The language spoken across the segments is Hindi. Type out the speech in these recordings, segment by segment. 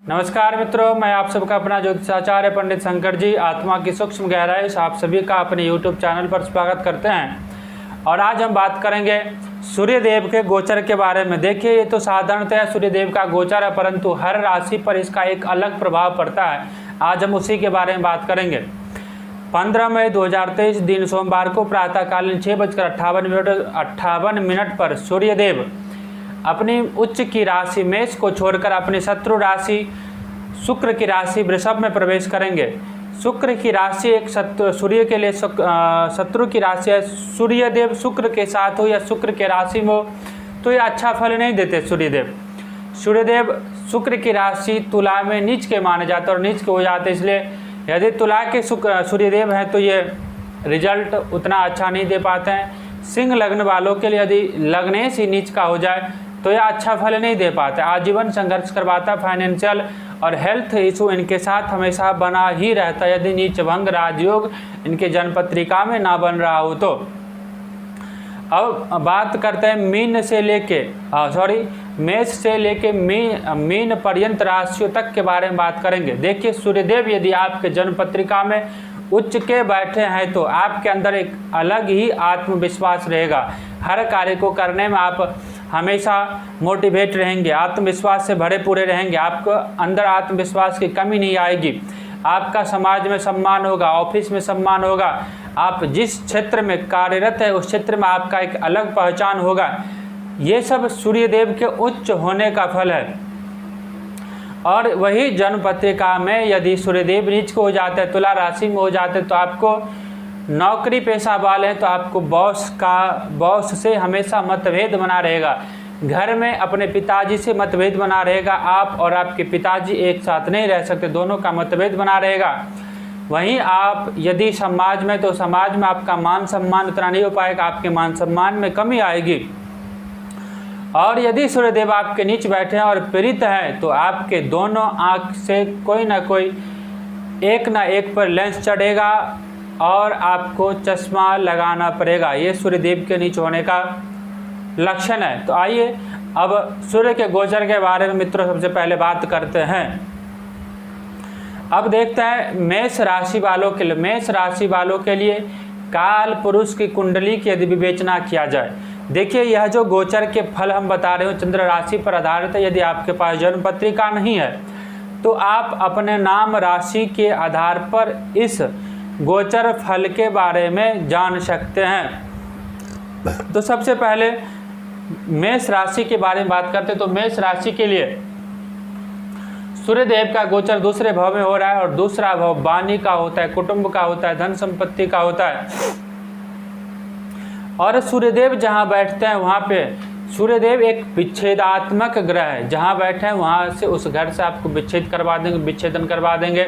नमस्कार मित्रों, मैं आप सबका अपना ज्योतिषाचार्य पंडित शंकर जी आत्मा की सूक्ष्म गहराई से आप सभी का अपने YouTube चैनल पर स्वागत करते हैं। और आज हम बात करेंगे सूर्य देव के गोचर के बारे में। देखिए, ये तो साधारणतः सूर्य देव का गोचर है, परंतु हर राशि पर इसका एक अलग प्रभाव पड़ता है। आज हम उसी के बारे में बात करेंगे। 15 मई 2023 दिन सोमवार को प्रातःकालीन 6:58 पर सूर्यदेव अपनी उच्च की राशि मेष को छोड़कर अपनी शत्रु राशि शुक्र की राशि वृषभ में प्रवेश करेंगे। शुक्र की राशि एक सूर्य के लिए शत्रु की राशि है। सूर्यदेव शुक्र के साथ हो या शुक्र के राशि में हो तो ये अच्छा फल नहीं देते। सूर्यदेव शुक्र की राशि तुला में नीच के माने जाते और नीच के हो जाते, इसलिए यदि तुला के सूर्यदेव हैं तो ये रिजल्ट उतना अच्छा नहीं दे पाते हैं। सिंह लग्न वालों के लिए यदि लग्नेश ही नीच का हो जाए तो यह अच्छा फल नहीं दे पाते, आजीवन संघर्ष करवाता। फाइनेंशियल और हेल्थ इशू इनके साथ हमेशा बना ही रहता यदि नीच भंग राजयोग इनके जन्म पत्रिका में ना बन रहा हो तो। अब बात करते हैं मेष से लेके मीन पर्यंत राशियों तक के बारे में बात करेंगे। देखिए, सूर्यदेव यदि आपके जन्म पत्रिका में उच्च के बैठे हैं तो आपके अंदर एक अलग ही आत्मविश्वास रहेगा। हर कार्य को करने में आप हमेशा मोटिवेट रहेंगे, आत्मविश्वास से भरे पूरे रहेंगे। आपको अंदर आत्मविश्वास की कमी नहीं आएगी। आपका समाज में सम्मान होगा, ऑफिस में सम्मान होगा। आप जिस क्षेत्र में कार्यरत है उस क्षेत्र में आपका एक अलग पहचान होगा। ये सब सूर्यदेव के उच्च होने का फल है। और वही जन्म पत्रिका में यदि सूर्यदेव नीच को हो जाते हैं, तुला राशि में हो जाते हैं, तो आपको नौकरी पेशा वाले हैं तो आपको बॉस से हमेशा मतभेद बना रहेगा। घर में अपने पिताजी से मतभेद बना रहेगा। आप और आपके पिताजी एक साथ नहीं रह सकते, दोनों का मतभेद बना रहेगा। वहीं आप यदि समाज में, तो समाज में आपका मान सम्मान उतना नहीं हो पाएगा, आपके मान सम्मान में कमी आएगी। और यदि सूर्यदेव आपके नीचे बैठे हैं और पीड़ित हैं तो आपके दोनों आँख से कोई ना एक पर लेंस चढ़ेगा और आपको चश्मा लगाना पड़ेगा। ये सूर्यदेव के नीचे होने का लक्षण है। तो आइए अब सूर्य के गोचर के बारे में मित्रों सबसे पहले बात करते हैं। अब देखते हैं मेष राशि वालों के लिए काल पुरुष की कुंडली की यदि विवेचना किया जाए। देखिए, यह जो गोचर के फल हम बता रहे हो चंद्र राशि पर आधारित है। यदि आपके पास जन्म पत्रिका नहीं है तो आप अपने नाम राशि के आधार पर इस गोचर फल के बारे में जान सकते हैं। तो सबसे पहले मेष राशि के बारे में बात करते हैं। तो मेष राशि के लिए सूर्यदेव का गोचर दूसरे भाव में हो रहा है और दूसरा भाव वाणी का होता है, कुटुंब का होता है, धन संपत्ति का होता है। और सूर्यदेव जहाँ बैठते हैं वहाँ पे सूर्यदेव एक विच्छेदात्मक ग्रह है। जहाँ बैठे हैं वहाँ से उस घर से आपको विच्छेदन करवा देंगे।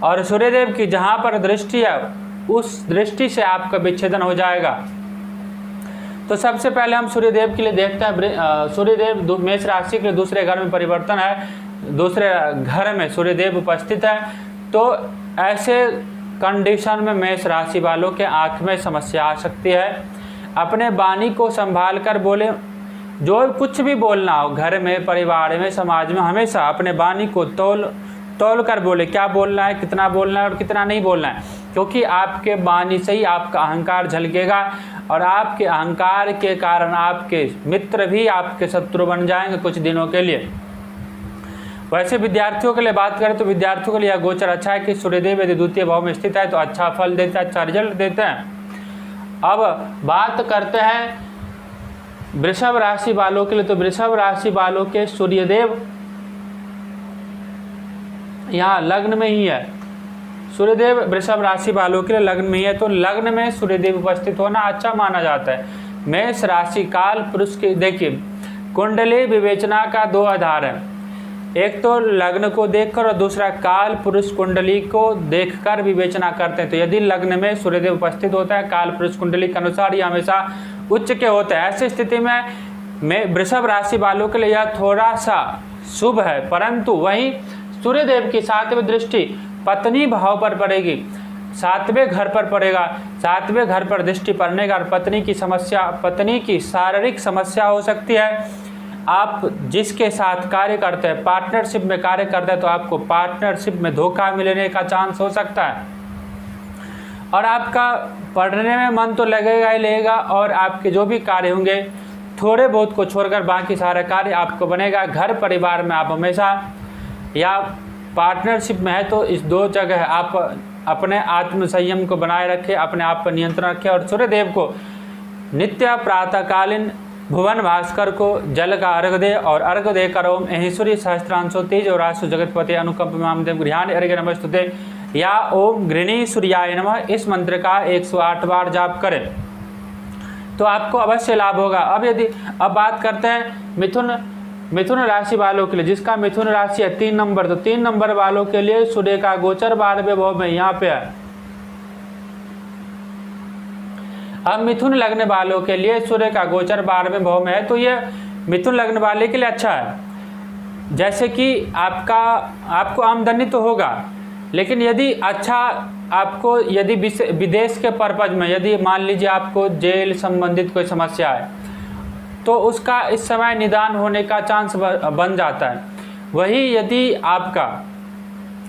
और सूर्यदेव की जहाँ पर दृष्टि है उस दृष्टि से आपका विच्छेदन हो जाएगा। तो सबसे पहले हम सूर्यदेव के लिए देखते हैं। सूर्यदेव मेष राशि के दूसरे घर में परिवर्तन है, दूसरे घर में सूर्यदेव उपस्थित है। तो ऐसे कंडीशन में मेष राशि वालों के आँख में समस्या आ सकती है। अपने वाणी को संभाल कर बोले, जो कुछ भी बोलना हो घर में, परिवार में, समाज में, हमेशा अपने वाणी को तौल कर बोले। क्या बोलना है, कितना बोलना है और कितना नहीं बोलना है, क्योंकि आपके वाणी से ही आपका अहंकार झलकेगा और आपके अहंकार के कारण आपके मित्र भी आपके शत्रु बन जाएंगे कुछ दिनों के लिए। वैसे विद्यार्थियों के लिए बात करें तो विद्यार्थियों के लिए यह गोचर अच्छा है कि सूर्यदेव यदि द्वितीय भाव में स्थित है तो अच्छा फल देता है, अच्छा रिजल्ट देते हैं। अब बात करते हैं वृषभ राशि वालों के लिए। तो वृषभ राशि वालों के सूर्यदेव यहाँ लग्न में ही है। सूर्यदेव वृषभ राशि वालों के लिए लग्न में ही है, तो लग्न में सूर्यदेव उपस्थित होना अच्छा माना जाता है। मेष राशि काल पुरुष की, देखिए, कुंडली विवेचना का दो आधार है, एक तो लग्न को देखकर और दूसरा काल पुरुष कुंडली को देखकर विवेचना करते हैं। तो यदि लग्न में सूर्यदेव उपस्थित होता है काल पुरुष कुंडली के अनुसार ये हमेशा उच्च के होते हैं। ऐसी स्थिति में वृषभ राशि वालों के लिए यह थोड़ा सा शुभ है, परंतु वहीं सूर्यदेव की 7वीं दृष्टि पत्नी भाव पर पड़ेगी, 7वें घर पर पड़ेगा। 7वें घर पर दृष्टि पड़ने का पत्नी की शारीरिक समस्या हो सकती है। आप जिसके साथ कार्य करते हैं, पार्टनरशिप में कार्य करते हैं, तो आपको पार्टनरशिप में धोखा मिलने का चांस हो सकता है। और आपका पढ़ने में मन तो लगेगा ही लगेगा, और आपके जो भी कार्य होंगे थोड़े बहुत को छोड़कर बाकी सारा कार्य आपको बनेगा। घर परिवार में आप हमेशा, या पार्टनरशिप में है तो इस दो जगह आप अपने आत्म संयम को बनाए रखें, अपने आप पर नियंत्रण रखें। और सूर्यदेव को नित्य प्रातःकालीन भुवन भास्कर को जल का अर्घ दे, और अर्घ देकर ओम ऐश्वर्य सहस्त्रांशो तेज और आशु जगतपते अनुकंप मामदेव गृहान अर्घ नमस्तुते या ओम गृणी सूर्याय नमः इस मंत्र का 108 बार जाप करें तो आपको अवश्य लाभ होगा। अब बात करते हैं मिथुन राशि वालों के लिए, जिसका मिथुन राशि है 3 नंबर, तो 3 नंबर वालों के लिए सूर्य का गोचर 12वें भाव में यहाँ पे है। अब मिथुन लग्न वालों के लिए सूर्य का गोचर 12वें भाव में है, तो ये मिथुन लग्न वाले के लिए अच्छा है। जैसे कि आपको आमदनी तो होगा, लेकिन यदि अच्छा आपको यदि विदेश के पर्पज में, यदि मान लीजिए आपको जेल संबंधित कोई समस्या है, तो उसका इस समय निदान होने का चांस बन जाता है। वही यदि आपका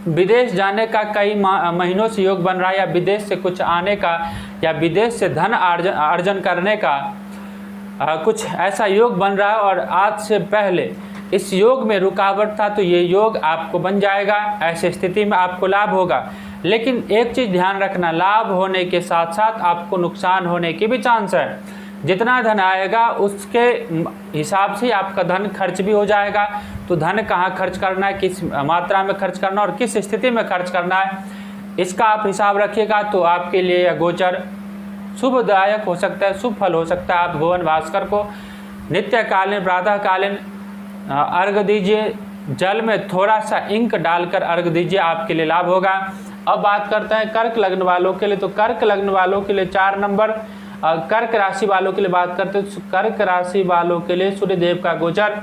विदेश जाने का कई महीनों से योग बन रहा है, या विदेश से कुछ आने का, या विदेश से धन अर्जन करने का कुछ ऐसा योग बन रहा है, और आज से पहले इस योग में रुकावट था, तो ये योग आपको बन जाएगा। ऐसी स्थिति में आपको लाभ होगा। लेकिन एक चीज़ ध्यान रखना, लाभ होने के साथ साथ आपको नुकसान होने की भी चांस है। जितना धन आएगा उसके हिसाब से आपका धन खर्च भी हो जाएगा। तो धन कहाँ खर्च करना है, किस मात्रा में खर्च करना और किस स्थिति में खर्च करना है, इसका आप हिसाब रखिएगा। तो आपके लिए यह गोचर शुभदायक हो सकता है, शुभ फल हो सकता है। आप भुवन भास्कर को नित्यकालीन प्रातःकालीन अर्घ दीजिए, जल में थोड़ा सा इंक डालकर अर्घ दीजिए, आपके लिए लाभ होगा। अब बात करते हैं कर्क लग्न वालों के लिए, तो कर्क लग्न वालों के लिए 4 नंबर, कर्क राशि वालों के लिए बात करते हैं। कर्क राशि वालों के लिए सूर्यदेव का गोचर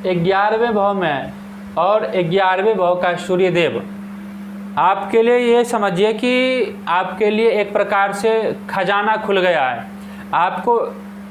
11वें भाव में है, और 11वें भाव का सूर्यदेव आपके लिए ये समझिए कि आपके लिए एक प्रकार से खजाना खुल गया है। आपको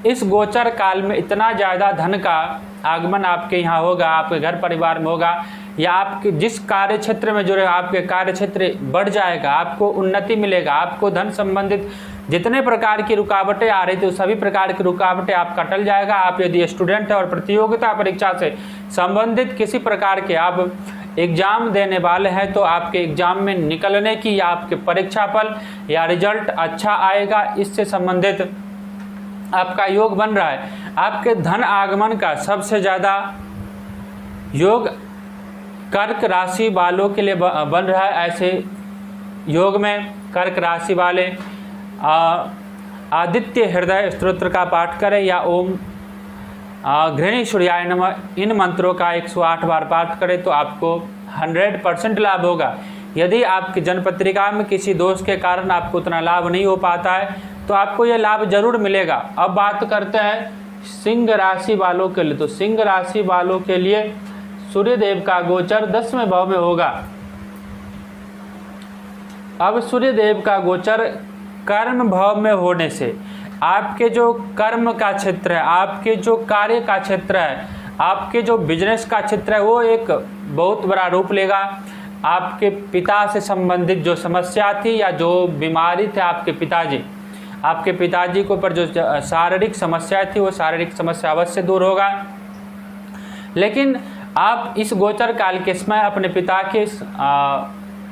इस गोचर काल में इतना ज़्यादा धन का आगमन आपके यहाँ होगा, आपके घर परिवार में होगा, या आपके जिस कार्य क्षेत्र में जुड़े आपके कार्य क्षेत्र बढ़ जाएगा, आपको उन्नति मिलेगा। आपको धन संबंधित जितने प्रकार की रुकावटें आ रही थी, सभी प्रकार की रुकावटें आपका टल जाएगा। आप यदि स्टूडेंट हैं और प्रतियोगिता परीक्षा से संबंधित किसी प्रकार के आप एग्जाम देने वाले हैं, तो आपके एग्जाम में निकलने की या आपके परीक्षा फल या रिजल्ट अच्छा आएगा, इससे संबंधित आपका योग बन रहा है। आपके धन आगमन का सबसे ज़्यादा योग कर्क राशि वालों के लिए बन रहा है। ऐसे योग में कर्क राशि वाले आदित्य हृदय स्तोत्र का पाठ करें, या ओम गृणी सूर्याय नमः इन मंत्रों का 108 बार पाठ करें तो आपको 100% लाभ होगा। यदि आपकी जन्मपत्रिका में किसी दोष के कारण आपको उतना लाभ नहीं हो पाता है, तो आपको यह लाभ जरूर मिलेगा। अब बात करते हैं सिंह राशि वालों के लिए, तो सिंह राशि वालों के लिए सूर्यदेव का गोचर 10वें भाव में होगा। अब सूर्यदेव का गोचर कर्म भाव में होने से आपके जो कर्म का क्षेत्र है, आपके जो कार्य का क्षेत्र है, आपके जो बिजनेस का क्षेत्र है, वो एक बहुत बड़ा रूप लेगा। आपके पिता से संबंधित जो समस्या थी या जो बीमारी थे आपके पिताजी को पर जो शारीरिक समस्या थी, वो शारीरिक समस्या अवश्य दूर होगा। लेकिन आप इस गोचर काल के समय अपने पिता के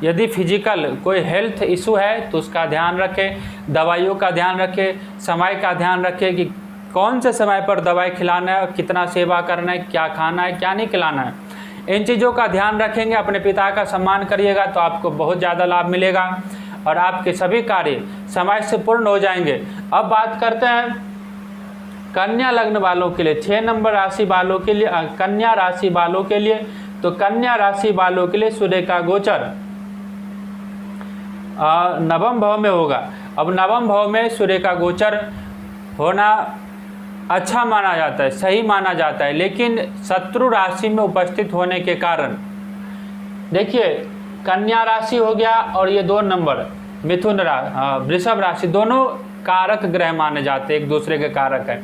यदि फिजिकल कोई हेल्थ इशू है तो उसका ध्यान रखें, दवाइयों का ध्यान रखें, समय का ध्यान रखें कि कौन से समय पर दवाई खिलाना है, कितना सेवा करना है, क्या खाना है, क्या नहीं खिलाना है। इन चीज़ों का ध्यान रखेंगे, अपने पिता का सम्मान करिएगा तो आपको बहुत ज़्यादा लाभ मिलेगा और आपके सभी कार्य समय से पूर्ण हो जाएंगे। अब बात करते हैं कन्या लग्न वालों के लिए, 6 नंबर राशि वालों के लिए, कन्या राशि वालों के लिए, तो कन्या राशि वालों के लिए सूर्य का गोचर नवम भाव में होगा। अब नवम भाव में सूर्य का गोचर होना अच्छा माना जाता है, सही माना जाता है, लेकिन शत्रु राशि में उपस्थित होने के कारण, देखिए कन्या राशि हो गया और ये 2 नंबर वृषभ राशि, दोनों कारक ग्रह माने जाते हैं, एक दूसरे के कारक है।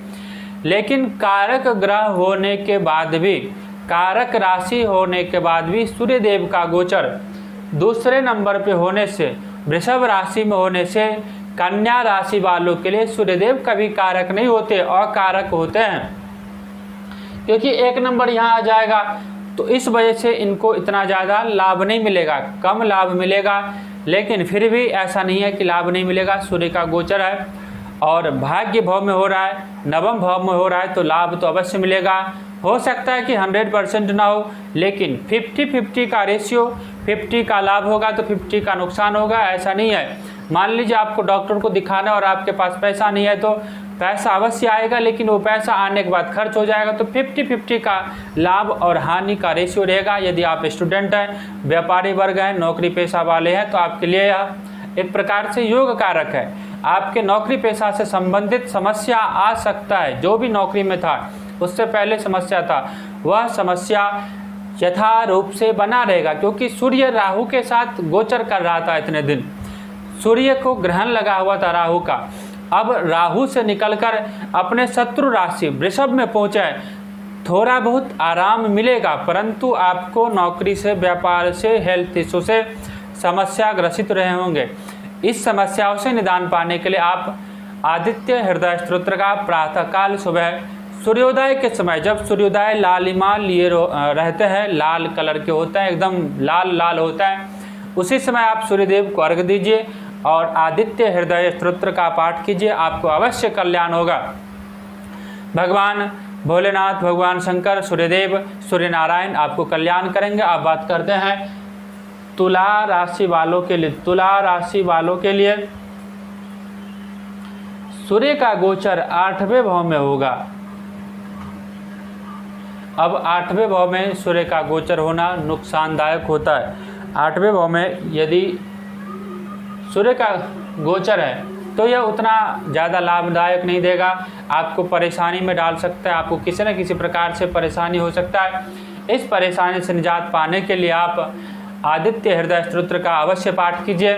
लेकिन कारक ग्रह होने के बाद भी, कारक राशि होने के बाद भी सूर्य देव का गोचर दूसरे नंबर पे होने से, वृषभ राशि में होने से कन्या राशि वालों के लिए सूर्यदेव कभी कारक नहीं होते, अकारक होते हैं, क्योंकि एक नंबर यहाँ आ जाएगा। तो इस वजह से इनको इतना ज़्यादा लाभ नहीं मिलेगा, कम लाभ मिलेगा। लेकिन फिर भी ऐसा नहीं है कि लाभ नहीं मिलेगा। सूर्य का गोचर है और भाग्य भाव में हो रहा है, नवम भाव में हो रहा है, तो लाभ तो अवश्य मिलेगा। हो सकता है कि 100% ना हो, लेकिन 50-50 का रेशियो, 50 का लाभ होगा तो 50 का नुकसान होगा, ऐसा नहीं है। मान लीजिए आपको डॉक्टर को दिखाना है और आपके पास पैसा नहीं है, तो पैसा अवश्य आएगा, लेकिन वो पैसा आने के बाद खर्च हो जाएगा। तो 50-50 का लाभ और हानि का रेशियो रहेगा। यदि आप स्टूडेंट हैं, व्यापारी वर्ग हैं, नौकरी पेशा वाले हैं, तो आपके लिए यह एक प्रकार से योग कारक है। आपके नौकरी पेशा से संबंधित समस्या आ सकता है, जो भी नौकरी में था उससे पहले समस्या था, वह समस्या यथारूप से बना रहेगा, क्योंकि सूर्य राहु के साथ गोचर कर रहा था इतने दिन। सूर्य को ग्रहण लगा हुआ था राहु का। अब राहु से निकलकर अपने शत्रु राशि वृषभ में पहुंचा है। थोड़ा बहुत आराम मिलेगा, परंतु आपको नौकरी से, व्यापार से, हेल्थ इशू से समस्या ग्रसित रहे होंगे। इस समस्याओं से निदान पाने के लिए आप आदित्य हृदय स्तोत्र का प्रातःकाल सुबह सूर्योदय के समय, जब सूर्योदय लालिमा लिए रहते हैं, लाल कलर के होते हैं, एकदम लाल लाल होता है, उसी समय आप सूर्यदेव को अर्घ दीजिए और आदित्य हृदय स्तोत्र का पाठ कीजिए, आपको अवश्य कल्याण होगा। भगवान भोलेनाथ, भगवान शंकर, सूर्यदेव, सूर्य नारायण आपको कल्याण करेंगे। आप बात करते हैं तुला राशि वालों के लिए। तुला राशि वालों के लिए सूर्य का गोचर 8वें भाव में होगा। अब 8वें भाव में सूर्य का गोचर होना नुकसानदायक होता है। 8वें भाव में यदि सूर्य का गोचर है तो यह उतना ज़्यादा लाभदायक नहीं देगा, आपको परेशानी में डाल सकता है, आपको किसी न किसी प्रकार से परेशानी हो सकता है। इस परेशानी से निजात पाने के लिए आप आदित्य हृदय स्तोत्र का अवश्य पाठ कीजिए।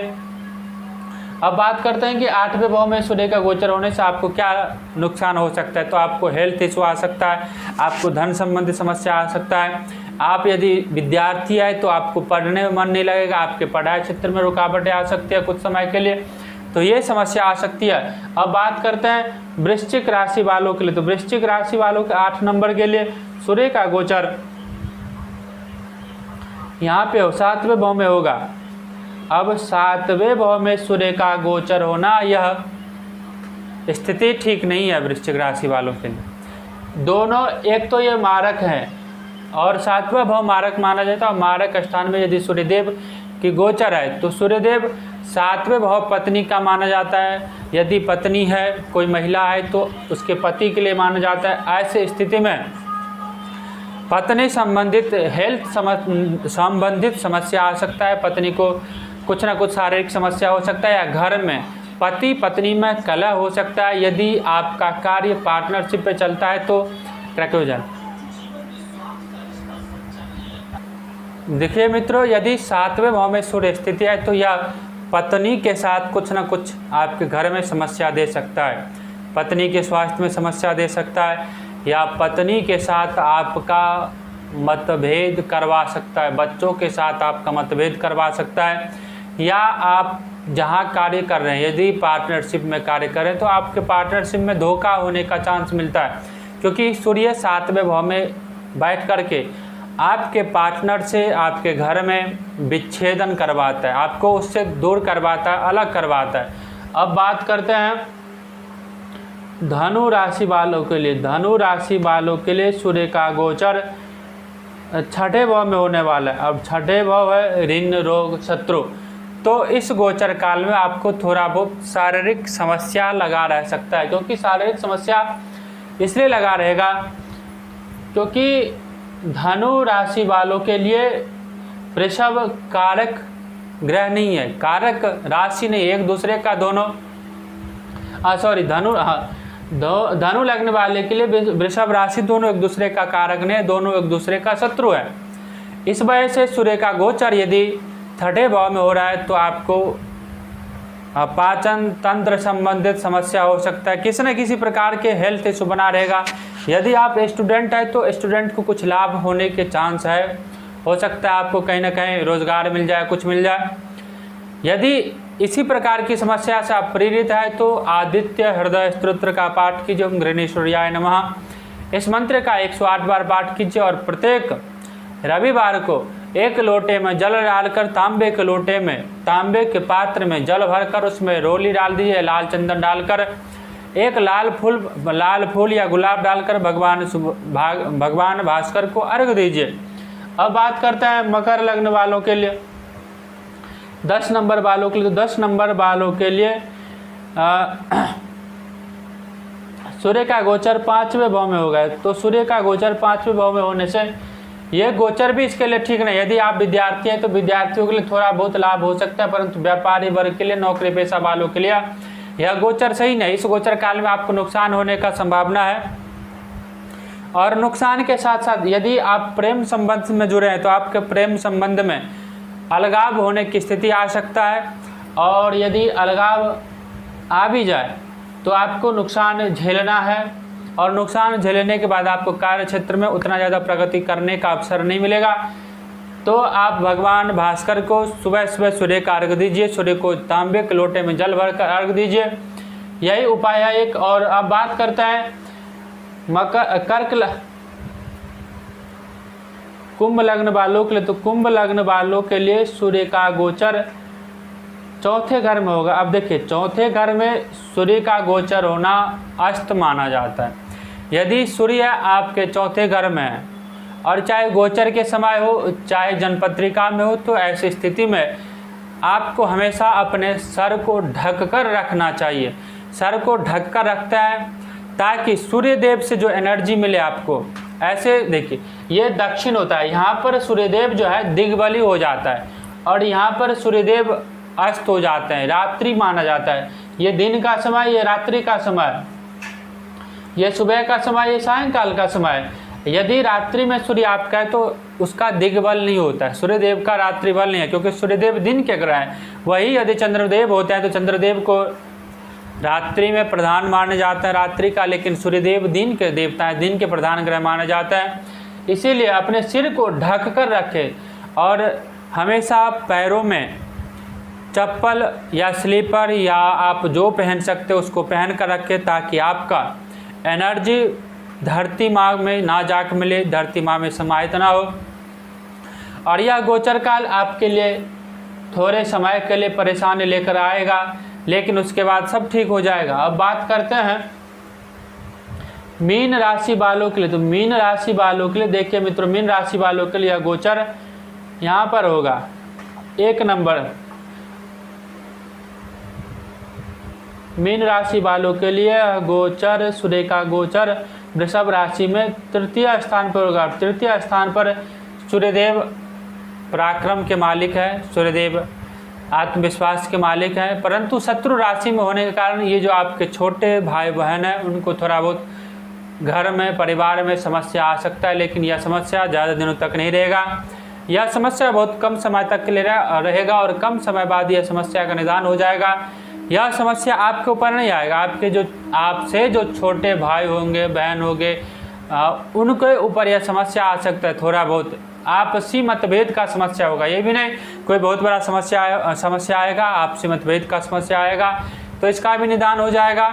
अब बात करते हैं कि 8वें भाव में सूर्य का गोचर होने से आपको क्या नुकसान हो सकता है। तो आपको हेल्थ इशू आ सकता है, आपको धन संबंधी समस्या आ सकता है। आप यदि विद्यार्थी है तो आपको पढ़ने में मन नहीं लगेगा, आपके पढ़ाई क्षेत्र में रुकावटें आ सकती है कुछ समय के लिए, तो ये समस्या आ सकती है। अब बात करते हैं वृश्चिक राशि वालों के लिए। तो वृश्चिक राशि वालों के 8 नंबर के लिए सूर्य का गोचर यहाँ पे 7वें भाव में होगा। अब 7वें भाव में सूर्य का गोचर होना, यह स्थिति ठीक नहीं है वृश्चिक राशि वालों के लिए। दोनों, एक तो ये मारक हैं और 7वां भाव मारक माना जाता है। मारक स्थान में यदि सूर्यदेव की गोचर है तो सूर्यदेव 7वें भाव पत्नी का माना जाता है। यदि पत्नी है, कोई महिला है, तो उसके पति के लिए माना जाता है। ऐसे स्थिति में पत्नी संबंधित, हेल्थ संबंधित समस्या आ सकता है। पत्नी को कुछ ना कुछ शारीरिक समस्या हो सकता है, या घर में पति पत्नी में कलह हो सकता है। यदि आपका कार्य पार्टनरशिप पे चलता है तो क्या हो जाए। देखिए मित्रों, यदि 7वें भाव में सूर्य स्थिति है तो यह पत्नी के साथ कुछ ना कुछ आपके घर में समस्या दे सकता है। पत्नी के स्वास्थ्य में समस्या दे सकता है, या पत्नी के साथ आपका मतभेद करवा सकता है, बच्चों के साथ आपका मतभेद करवा सकता है, या आप जहां कार्य कर रहे हैं, यदि पार्टनरशिप में कार्य करें तो आपके पार्टनरशिप में धोखा होने का चांस मिलता है, क्योंकि सूर्य 7वें भाव में बैठ करके आपके पार्टनर से आपके घर में विच्छेदन करवाता है, आपको उससे दूर करवाता है, अलग करवाता है। अब बात करते हैं धनु राशि वालों के लिए। धनु राशि वालों के लिए सूर्य का गोचर 6ठे भाव में होने वाला है। अब 6ठे भाव है ऋण, रोग, शत्रु। तो इस गोचर काल में आपको थोड़ा बहुत शारीरिक समस्या लगा रह सकता है, क्योंकि शारीरिक समस्या इसलिए लगा रहेगा क्योंकि धनु राशि वालों के लिए वृषभ कारक ग्रह नहीं है, कारक राशि नहीं, एक दूसरे का दोनों धनु लगने वाले के लिए वृषभ राशि दोनों एक दूसरे का कारक नहीं, दोनों एक दूसरे का शत्रु है। इस वजह से सूर्य का गोचर यदि 6ठे भाव में हो रहा है तो आपको पाचन तंत्र संबंधित समस्या हो सकता है, किसी न किसी प्रकार के हेल्थ इशू बना रहेगा। यदि आप स्टूडेंट हैं तो स्टूडेंट को कुछ लाभ होने के चांस है, हो सकता है आपको कहीं ना कहीं रोजगार मिल जाए, कुछ मिल जाए। यदि इसी प्रकार की समस्या से आप प्रेरित है तो आदित्य हृदय स्तोत्र का पाठ कीजिए, ओम गृहणीश्वर्याय नमः। इस मंत्र का 108 बार पाठ कीजिए और प्रत्येक रविवार को एक लोटे में जल डालकर तांबे के लोटे में, तांबे के पात्र में जल भरकर उसमें रोली डाल दीजिए, लाल चंदन डालकर एक लाल फूल या गुलाब डालकर भगवान भास्कर को अर्घ दीजिए। अब बात करते हैं मकर लग्न वालों के लिए, 10 नंबर वालों के लिए। तो 10 नंबर वालों के लिए सूर्य का गोचर 5वें भाव में होगा। तो सूर्य का गोचर 5वें भाव में होने से ये गोचर भी इसके लिए ठीक नहीं। यदि आप विद्यार्थी हैं तो विद्यार्थियों के लिए थोड़ा बहुत लाभ हो सकता है, परंतु व्यापारी वर्ग के लिए, नौकरी पेशा वालों के लिए यह गोचर सही नहीं। इस गोचर काल में आपको नुकसान होने का संभावना है। और नुकसान के साथ साथ यदि आप प्रेम संबंध में जुड़े हैं तो आपके प्रेम संबंध में अलगाव होने की स्थिति आ सकता है। और यदि अलगाव आ भी जाए तो आपको नुकसान झेलना है, और नुकसान झेलने के बाद आपको कार्य क्षेत्र में उतना ज़्यादा प्रगति करने का अवसर नहीं मिलेगा। तो आप भगवान भास्कर को सुबह सुबह सूर्य का अर्घ दीजिए, सूर्य को तांबे के लोटे में जल भर कर अर्घ दीजिए, यही उपाय है एक। और अब बात करते हैं कुंभ लग्न वालों के लिए। तो कुंभ लग्न वालों के लिए सूर्य का गोचर चौथे घर में होगा। अब देखिए, चौथे घर में सूर्य का गोचर होना अस्त माना जाता है। यदि सूर्य आपके चौथे घर में है और चाहे गोचर के समय हो चाहे जन्मपत्रिका में हो, तो ऐसी स्थिति में आपको हमेशा अपने सर को ढक कर रखना चाहिए। सर को ढक कर रखता है ताकि सूर्यदेव से जो एनर्जी मिले आपको। ऐसे देखिए, ये दक्षिण होता है, यहाँ पर सूर्यदेव जो है दिग्बली हो जाता है और यहाँ पर सूर्यदेव अस्त हो जाते हैं, रात्रि माना जाता है। ये दिन का समय, ये रात्रि का समय, ये सुबह का समय, ये सायंकाल का समय। यदि रात्रि में सूर्य आपका है तो उसका दिग्बल नहीं होता है, सूर्यदेव का रात्रि बल नहीं है, क्योंकि सूर्यदेव दिन के ग्रह हैं। वही यदि चंद्रदेव होते हैं तो चंद्रदेव को रात्रि में प्रधान माना जाता है, रात्रि का, लेकिन सूर्यदेव दिन के देवता है, दिन के प्रधान ग्रह माना जाता है। इसीलिए अपने सिर को ढक कर रखें और हमेशा पैरों में चप्पल या स्लीपर या आप जो पहन सकते हो उसको पहन कर रखें, ताकि आपका एनर्जी धरती माँ में ना जाकर मिले, धरती माँ में समाहित ना हो। और यह गोचर काल आपके लिए थोड़े समय के लिए परेशानी लेकर आएगा, लेकिन उसके बाद सब ठीक हो जाएगा। अब बात करते हैं मीन राशि वालों के लिए। तो मीन राशि वालों के लिए देखिए मित्रों, मीन राशि वालों के लिए गोचर यहाँ पर होगा 1 नंबर। मीन राशि वालों के लिए गोचर, सूर्य का गोचर वृषभ राशि में 3य स्थान पर होगा। 3य स्थान पर सूर्यदेव पराक्रम के मालिक है, सूर्यदेव आत्मविश्वास के मालिक हैं, परंतु शत्रु राशि में होने के कारण ये जो आपके छोटे भाई बहन हैं उनको थोड़ा बहुत घर में, परिवार में समस्या आ सकता है, लेकिन यह समस्या ज़्यादा दिनों तक नहीं रहेगा। यह समस्या बहुत कम समय तक के लिए रहेगा और कम समय बाद यह समस्या का निदान हो जाएगा। यह समस्या आपके ऊपर नहीं आएगा, आपसे जो छोटे भाई होंगे, बहन होंगे, उनके ऊपर यह समस्या आ सकता है। थोड़ा बहुत आपसी मतभेद का समस्या होगा, ये भी नहीं कोई बहुत बड़ा समस्या आएगा, आपसी मतभेद का समस्या आएगा, तो इसका भी निदान हो जाएगा।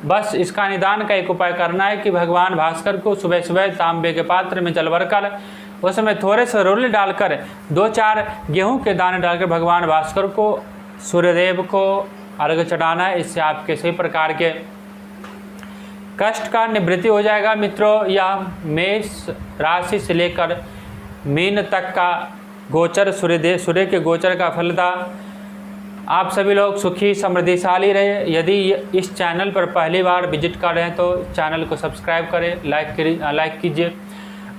बस इसका निदान का एक उपाय करना है कि भगवान भास्कर को सुबह सुबह तांबे के पात्र में जल भरकर उसमें थोड़े से रोली डालकर 2-4 गेहूं के दाने डालकर भगवान भास्कर को, सूर्यदेव को अर्घ चढ़ाना है। इससे आपके सही प्रकार के कष्ट का निवृत्ति हो जाएगा। मित्रों, यह मेष राशि से लेकर मीन तक का गोचर सूर्य के गोचर का फल था। आप सभी लोग सुखी समृद्धिशाली रहे। यदि इस चैनल पर पहली बार विजिट कर रहे हैं तो चैनल को सब्सक्राइब करें, लाइक कीजिए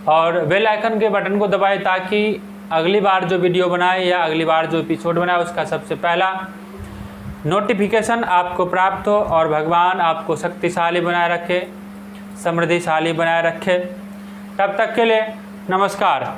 और बेल आइकन के बटन को दबाएं, ताकि अगली बार जो वीडियो बनाए या अगली बार जो एपिसोड बनाए उसका सबसे पहला नोटिफिकेशन आपको प्राप्त हो। और भगवान आपको शक्तिशाली बनाए रखे, समृद्धिशाली बनाए रखे। तब तक के लिए नमस्कार।